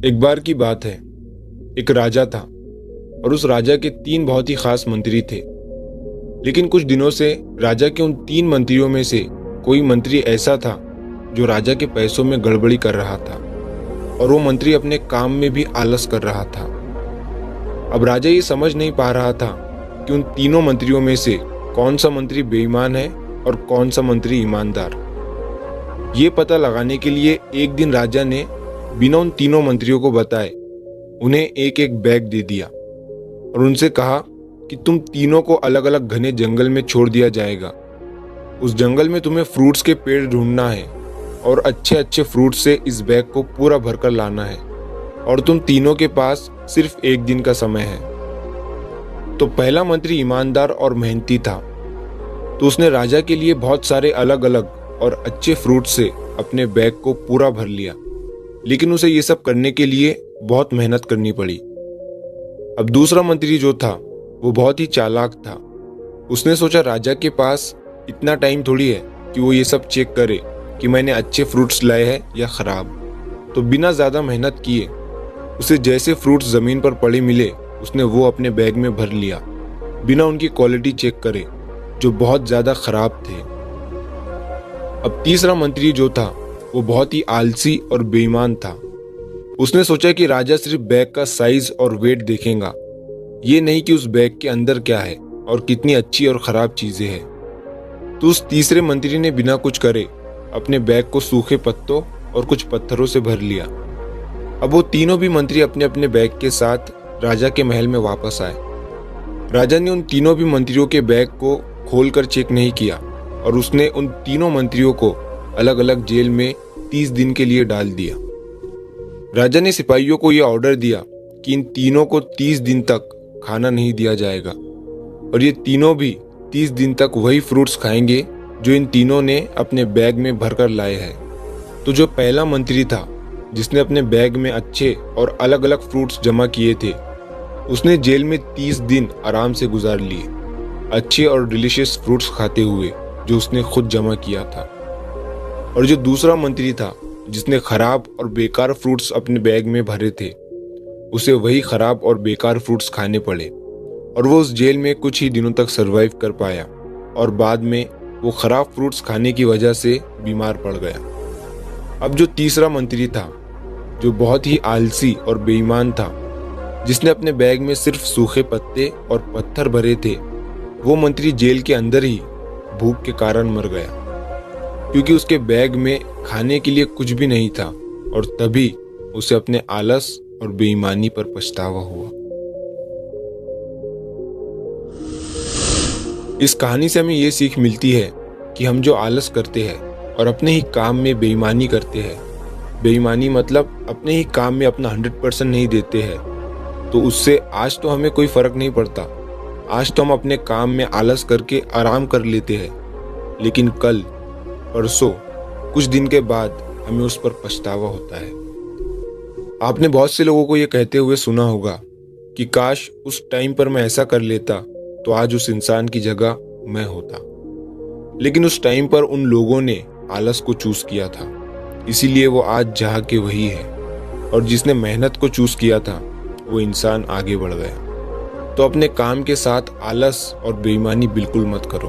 एक बार की बात है। एक राजा था और उस राजा के 3 बहुत ही खास मंत्री थे। लेकिन कुछ दिनों से राजा के उन 3 मंत्रियों में से कोई मंत्री ऐसा था जो राजा के पैसों में गड़बड़ी कर रहा था और वो मंत्री अपने काम में भी आलस कर रहा था। अब राजा ये समझ नहीं पा रहा था कि उन तीनों मंत्रियों में से कौन सा मंत्री बेईमान है और कौन सा मंत्री ईमानदार। ये पता लगाने के लिए एक दिन राजा ने बिना उन तीनों मंत्रियों को बताए उन्हें एक एक बैग दे दिया और उनसे कहा कि तुम तीनों को अलग अलग घने जंगल में छोड़ दिया जाएगा। उस जंगल में तुम्हें फ्रूट्स के पेड़ ढूंढना है और अच्छे अच्छे फ्रूट्स से इस बैग को पूरा भरकर लाना है और तुम तीनों के पास सिर्फ एक दिन का समय है। तो पहला मंत्री ईमानदार और मेहनती था, तो उसने राजा के लिए बहुत सारे अलग अलग और अच्छे फ्रूट से अपने बैग को पूरा भर लिया। लेकिन उसे ये सब करने के लिए बहुत मेहनत करनी पड़ी। अब दूसरा मंत्री जो था वो बहुत ही चालाक था। उसने सोचा राजा के पास इतना टाइम थोड़ी है कि वो ये सब चेक करे कि मैंने अच्छे फ्रूट्स लाए हैं या खराब। तो बिना ज़्यादा मेहनत किए उसे जैसे फ्रूट्स ज़मीन पर पड़े मिले उसने वो अपने बैग में भर लिया, बिना उनकी क्वालिटी चेक करे जो बहुत ज़्यादा खराब थे। अब तीसरा मंत्री जो था वो बहुत ही आलसी और बेईमान था। उसने सोचा कि राजा सिर्फ बैग का साइज और वेट देखेगा, ये नहीं कि उस बैग के अंदर क्या है और कितनी अच्छी और खराब चीजें हैं। तो उस तीसरे मंत्री ने बिना कुछ करे अपने बैग को सूखे पत्तों और कुछ पत्थरों से भर लिया। अब वो तीनों भी मंत्री अपने अपने बैग के साथ राजा के महल में वापस आए। राजा ने उन तीनों भी मंत्रियों के बैग को खोलकर चेक नहीं किया और उसने उन तीनों मंत्रियों को अलग अलग जेल में 30 दिन के लिए डाल दिया। राजा ने सिपाहियों को यह ऑर्डर दिया कि इन तीनों को 30 दिन तक खाना नहीं दिया जाएगा और ये तीनों भी 30 दिन तक वही फ्रूट्स खाएंगे जो इन तीनों ने अपने बैग में भरकर लाए हैं। तो जो पहला मंत्री था जिसने अपने बैग में अच्छे और अलग अलग फ्रूट्स जमा किए थे, उसने जेल में 30 दिन आराम से गुजार लिए, अच्छे और डिलीशियस फ्रूट्स खाते हुए जो उसने खुद जमा किया था। और जो दूसरा मंत्री था जिसने खराब और बेकार फ्रूट्स अपने बैग में भरे थे, उसे वही खराब और बेकार फ्रूट्स खाने पड़े और वो उस जेल में कुछ ही दिनों तक सरवाइव कर पाया और बाद में वो खराब फ्रूट्स खाने की वजह से बीमार पड़ गया। अब जो तीसरा मंत्री था जो बहुत ही आलसी और बेईमान था, जिसने अपने बैग में सिर्फ सूखे पत्ते और पत्थर भरे थे, वो मंत्री जेल के अंदर ही भूख के कारण मर गया क्योंकि उसके बैग में खाने के लिए कुछ भी नहीं था और तभी उसे अपने आलस और बेईमानी पर पछतावा हुआ। इस कहानी से हमें ये सीख मिलती है कि हम जो आलस करते हैं और अपने ही काम में बेईमानी करते हैं, बेईमानी मतलब अपने ही काम में अपना 100% नहीं देते हैं, तो उससे आज तो हमें कोई फर्क नहीं पड़ता, आज तो हम अपने काम में आलस करके आराम कर लेते हैं, लेकिन कल परसों कुछ दिन के बाद हमें उस पर पछतावा होता है। आपने बहुत से लोगों को ये कहते हुए सुना होगा कि काश उस टाइम पर मैं ऐसा कर लेता तो आज उस इंसान की जगह मैं होता। लेकिन उस टाइम पर उन लोगों ने आलस को चूज किया था, इसीलिए वो आज जहाँ के वही है, और जिसने मेहनत को चूज किया था वो इंसान आगे बढ़ गया। तो अपने काम के साथ आलस और बेईमानी बिल्कुल मत करो।